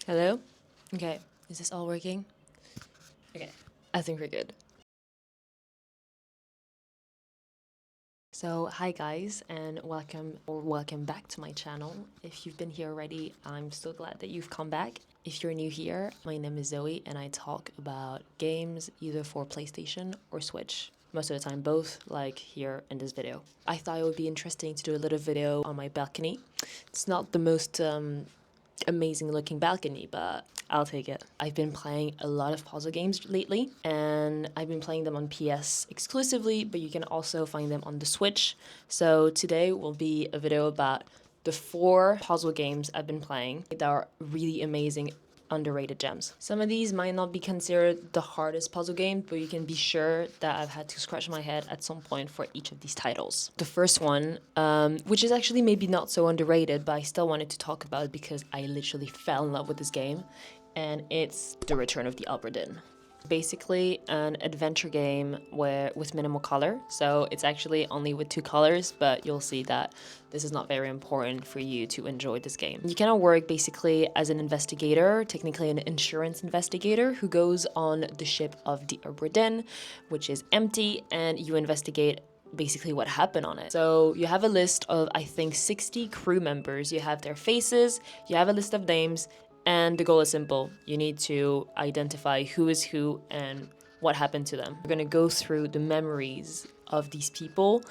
Hello? Okay, is this all working? Okay, I think we're good. So, hi guys, and welcome back to my channel. If you've been here already, I'm so glad that you've come back. If you're new here, my name is Zoe, and I talk about games either for PlayStation or Switch. Most of the time, both, like here in this video. I thought it would be interesting to do a little video on my balcony. It's not the most amazing looking balcony, but I'll take it. I've been playing a lot of puzzle games lately, and I've been playing them on PS exclusively, but you can also find them on the Switch. So today will be a video about the 4 puzzle games I've been playing that are really amazing, underrated gems. Some of these might not be considered the hardest puzzle game, but you can be sure that I've had to scratch my head at some point for each of these titles. The first one, which is actually maybe not so underrated, but I still wanted to talk about it because I literally fell in love with this game, and it's The Return of the Obra Dinn. Basically an adventure game with minimal color, so it's actually only with 2 colors, but you'll see that this is not very important for you to enjoy this game. You cannot work basically as an investigator, technically an insurance investigator, who goes on the ship of the Obra Dinn, which is empty, and you investigate basically what happened on it. So you have a list of, I think, 60 crew members. You have their faces, you have a list of names, and the goal is simple. You need to identify who is who and what happened to them. We're gonna go through the memories of these people,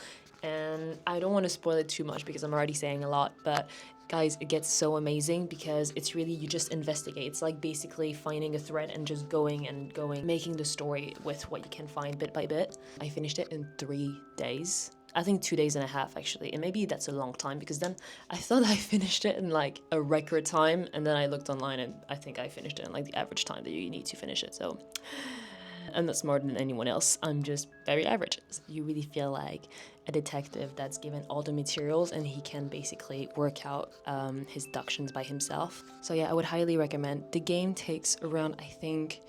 and I don't want to spoil it too much because I'm already saying a lot, but guys, it gets so amazing because it's really, you just investigate. It's like basically finding a thread and just going and going, making the story with what you can find bit by bit. I finished it in 3 days. I think 2 days and a half actually, and maybe that's a long time because then I thought I finished it in like a record time, and then I looked online and I think I finished it in like the average time that you need to finish it. So I'm not smarter than anyone else, I'm just very average. You really feel like a detective that's given all the materials and he can basically work out his deductions by himself. So yeah, I would highly recommend. The game takes around, I think,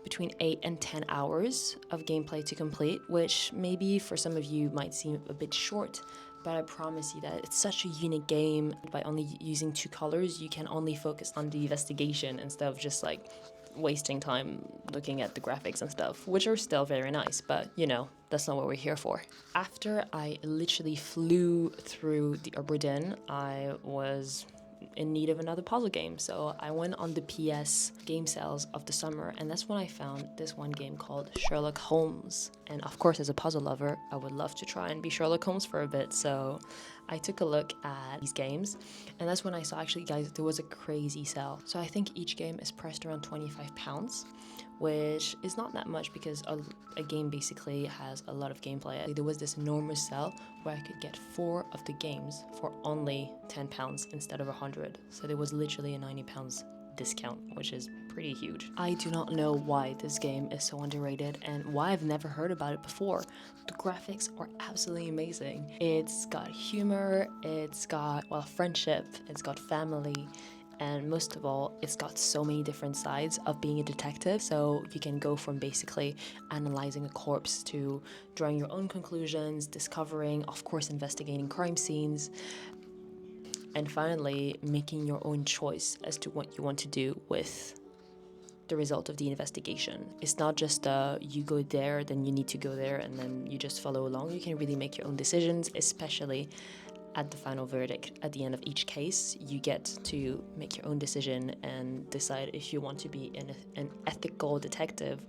between 8 and 10 hours of gameplay to complete, which maybe for some of you might seem a bit short, but I promise you that it's such a unique game. By only using 2 colors, you can only focus on the investigation instead of just like wasting time looking at the graphics and stuff, which are still very nice, but you know, that's not what we're here for. After I literally flew through the Obra Dinn, I was in need of another puzzle game, so I went on the PS game sales of the summer, and that's when I found this one game called Sherlock Holmes. And of course, as a puzzle lover, I would love to try and be Sherlock Holmes for a bit, so I took a look at these games, and that's when I saw, actually guys, there was a crazy sale. So I think each game is priced around £25, which is not that much because a game basically has a lot of gameplay. There was this enormous sale where I could get 4 of the games for only £10 instead of 100. So there was literally a £90 discount, which is pretty huge. I do not know why this game is so underrated and why I've never heard about it before. The graphics are absolutely amazing. It's got humor, it's got, well, friendship, it's got family, and most of all, it's got so many different sides of being a detective. So you can go from basically analyzing a corpse to drawing your own conclusions, discovering, of course, investigating crime scenes, and finally making your own choice as to what you want to do with the result of the investigation. It's not just you go there, then you need to go there, and then you just follow along. You can really make your own decisions, especially at the final verdict. At the end of each case, you get to make your own decision and decide if you want to be an ethical detective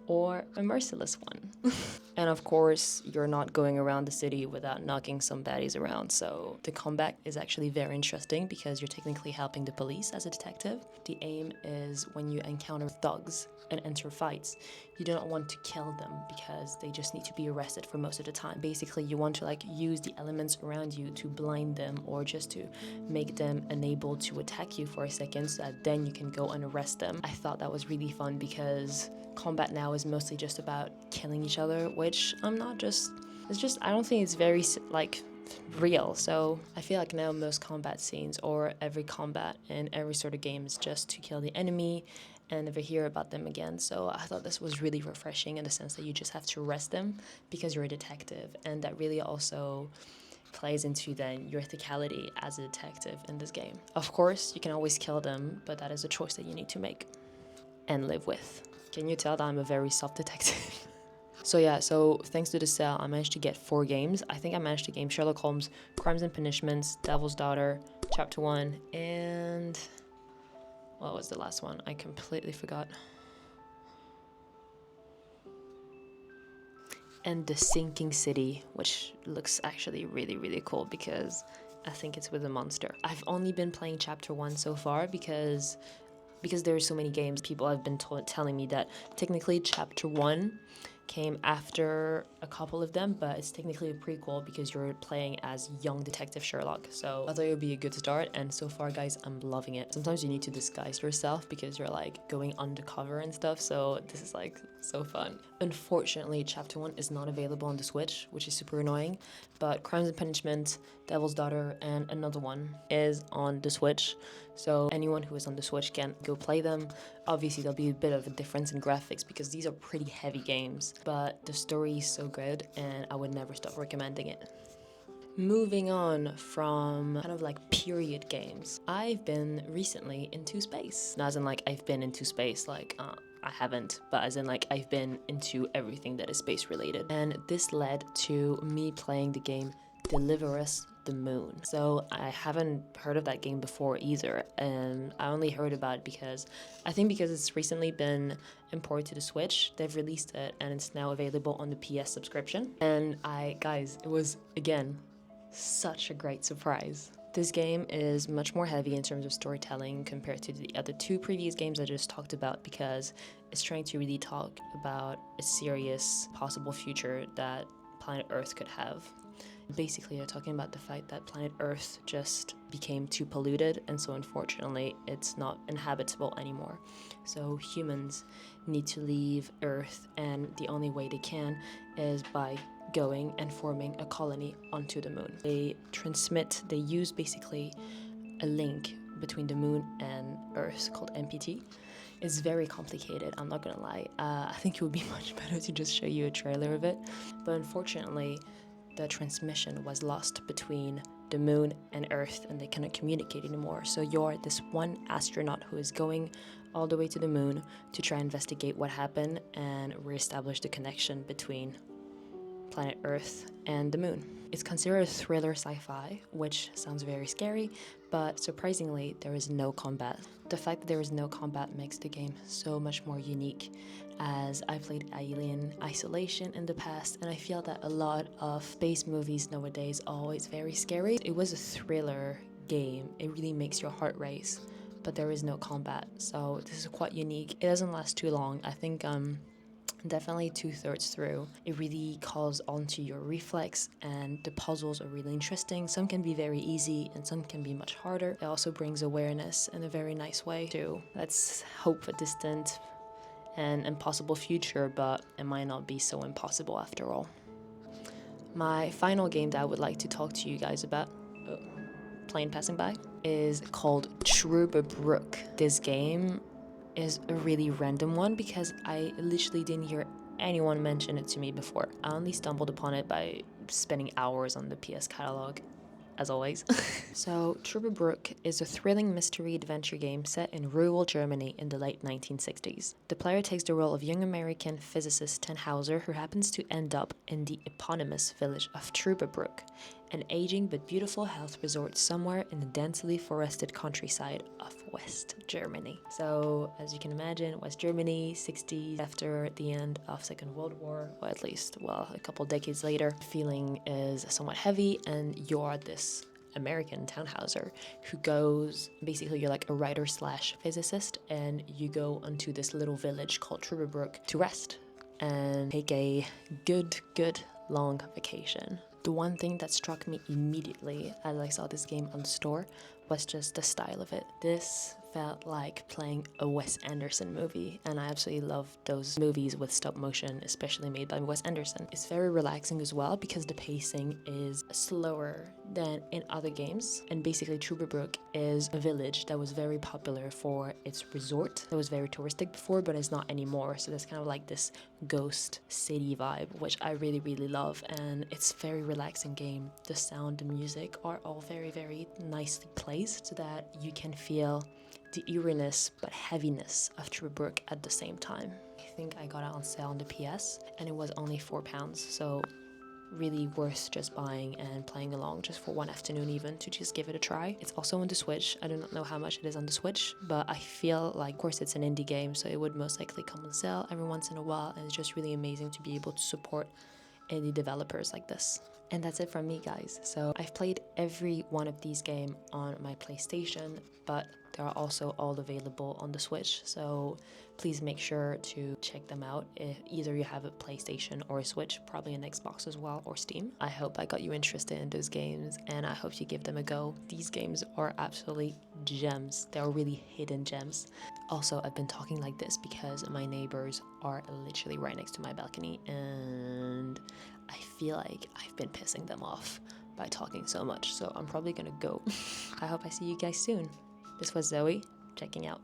or a merciless one. And of course, you're not going around the city without knocking some baddies around, so the combat is actually very interesting because you're technically helping the police as a detective. The aim is when you encounter thugs and enter fights, you do not want to kill them because they just need to be arrested for most of the time. Basically, you want to like use the elements around you to blind them or just to make them unable to attack you for a second so that then you can go and arrest them. I thought that was really fun because combat now is mostly just about killing each other, which I don't think it's very like real. So I feel like now most combat scenes or every combat in every sort of game is just to kill the enemy and never hear about them again. So I thought this was really refreshing in the sense that you just have to arrest them because you're a detective, and that really also plays into then your ethicality as a detective in this game. Of course, you can always kill them, but that is a choice that you need to make and live with. Can you tell that I'm a very soft detective? So thanks to the sale, I managed to get 4 games. I think I managed to game Sherlock Holmes, Crimes and Punishments, Devil's Daughter, Chapter 1, and what was the last one? I completely forgot. And The Sinking City, which looks actually really, really cool because I think it's with a monster. I've only been playing Chapter 1 so far because there are so many games. People have been telling me that technically Chapter 1 came after a couple of them, but it's technically a prequel because you're playing as young Detective Sherlock. So I thought it would be a good start, and so far, guys, I'm loving it. Sometimes you need to disguise yourself because you're like going undercover and stuff, so this is like so fun. Unfortunately, Chapter 1 is not available on the Switch, which is super annoying, but Crimes and Punishment, Devil's Daughter, and another one is on the Switch. So anyone who is on the Switch can go play them. Obviously, there'll be a bit of a difference in graphics because these are pretty heavy games, but the story is so good and I would never stop recommending it. Moving on from kind of like period games, I've been recently into space. Not as in like I've been into space, like I haven't, but as in like I've been into everything that is space related. And this led to me playing the game Deliver Us the Moon. So I haven't heard of that game before either, and I only heard about it because it's recently been imported to the Switch. They've released it and it's now available on the PS subscription. And guys, it was again such a great surprise. This game is much more heavy in terms of storytelling compared to the other 2 previous games I just talked about because it's trying to really talk about a serious possible future that planet Earth could have. Basically, they're talking about the fact that planet Earth just became too polluted, and so unfortunately, it's not inhabitable anymore. So humans need to leave Earth, and the only way they can is by going and forming a colony onto the moon. They use basically a link between the moon and Earth called MPT. It's very complicated, I'm not gonna lie. I think it would be much better to just show you a trailer of it, but unfortunately, the transmission was lost between the moon and Earth and they cannot communicate anymore. So you're this one astronaut who is going all the way to the moon to try and investigate what happened and reestablish the connection between planet Earth and the moon. It's considered a thriller sci-fi, which sounds very scary, but surprisingly, there is no combat. The fact that there is no combat makes the game so much more unique, as I played Alien Isolation in the past, and I feel that a lot of space movies nowadays are always very scary. It was a thriller game. It really makes your heart race, but there is no combat, so this is quite unique. It doesn't last too long. I think definitely 2/3 through. It really calls onto your reflex, and the puzzles are really interesting. Some can be very easy and some can be much harder. It also brings awareness in a very nice way too. Let's hope a distant and impossible future, but it might not be so impossible after all. My final game that I would like to talk to you guys about, plane passing by, is called Trüberbrook. This game is a really random one because I literally didn't hear anyone mention it to me before. I only stumbled upon it by spending hours on the PS catalog, as always. So, Trüberbrook is a thrilling mystery adventure game set in rural Germany in the late 1960s. The player takes the role of young American physicist Tannhauser, who happens to end up in the eponymous village of Trüberbrook, an aging but beautiful health resort somewhere in the densely forested countryside of West Germany. So, as you can imagine, West Germany, 60s, after the end of Second World War, or at least, a couple decades later, the feeling is somewhat heavy, and you're this American Tannhauser who goes, basically you're like a writer slash physicist, and you go onto this little village called Trüberbrook to rest and take a good long vacation. The one thing that struck me immediately as I saw this game on the store was just the style of it. This felt like playing a Wes Anderson movie, and I absolutely love those movies with stop motion, especially made by Wes Anderson. It's very relaxing as well because the pacing is slower than in other games, and basically Trüberbrook is a village that was very popular for its resort that was very touristic before, but it's not anymore. So there's kind of like this ghost city vibe, which I really love, and it's a very relaxing game. The sound and music are all very nicely placed so that you can feel the eeriness but heaviness of Trüberbrook at the same time. I think I got it on sale on the PS and it was only £4, so really worth just buying and playing along just for one afternoon, even to just give it a try. It's also on the Switch. I do not know how much it is on the Switch, but I feel like, of course, it's an indie game, so it would most likely come on sale every once in a while, and it's just really amazing to be able to support indie developers like this. And that's it from me, guys. So I've played every one of these games on my PlayStation, but they are also all available on the Switch, so please make sure to check them out if either you have a PlayStation or a Switch, probably an Xbox as well, or Steam. I hope I got you interested in those games, and I hope you give them a go. These games are absolutely gems. They are really hidden gems. Also, I've been talking like this because my neighbors are literally right next to my balcony, and I feel like I've been pissing them off by talking so much, so I'm probably gonna go. I hope I see you guys soon. This was Zoe, checking out.